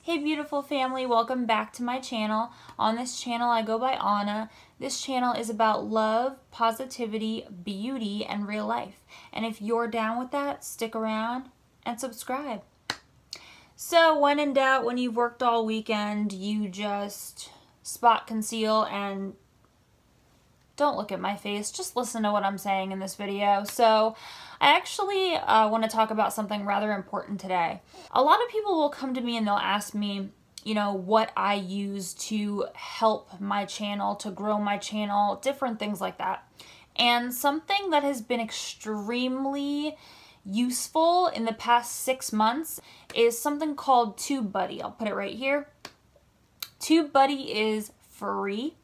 Hey beautiful family, welcome back to my channel. On this channel I go by Anna. This channel is about love, positivity, beauty, and real life. And if you're down with that, stick around and subscribe. So when in doubt, when you've worked all weekend, you just spot conceal and don't look at my face, just listen to what I'm saying in this video. So I actually want to talk about something rather important today. A lot of people will come to me and they'll ask me, you know, what I use to help my channel, to grow my channel, different things like that. And something that has been extremely useful in the past 6 months is something called TubeBuddy. I'll put it right here. TubeBuddy is free.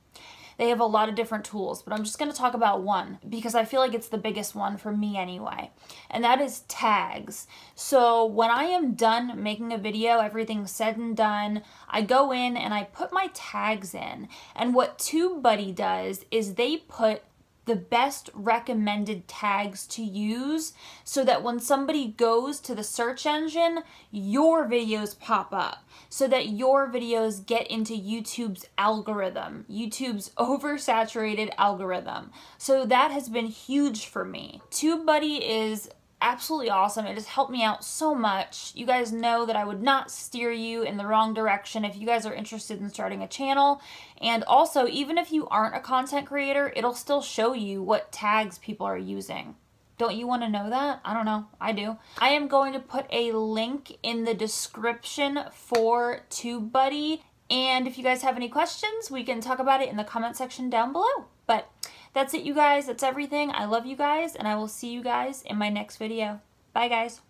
They have a lot of different tools, but I'm just going to talk about one because I feel like it's the biggest one for me anyway, and that is tags. So when I am done making a video, everything's said and done, I go in and I put my tags in, and what TubeBuddy does is they put the best recommended tags to use so that when somebody goes to the search engine, your videos pop up so that your videos get into YouTube's algorithm, YouTube's oversaturated algorithm. So that has been huge for me. TubeBuddy is absolutely awesome. It has helped me out so much. You guys know that I would not steer you in the wrong direction if you guys are interested in starting a channel. And also, even if you aren't a content creator, it'll still show you what tags people are using. Don't you want to know that? I don't know. I do. I am going to put a link in the description for TubeBuddy. And if you guys have any questions, we can talk about it in the comment section down below. But that's it, you guys. That's everything. I love you guys, and I will see you guys in my next video. Bye, guys.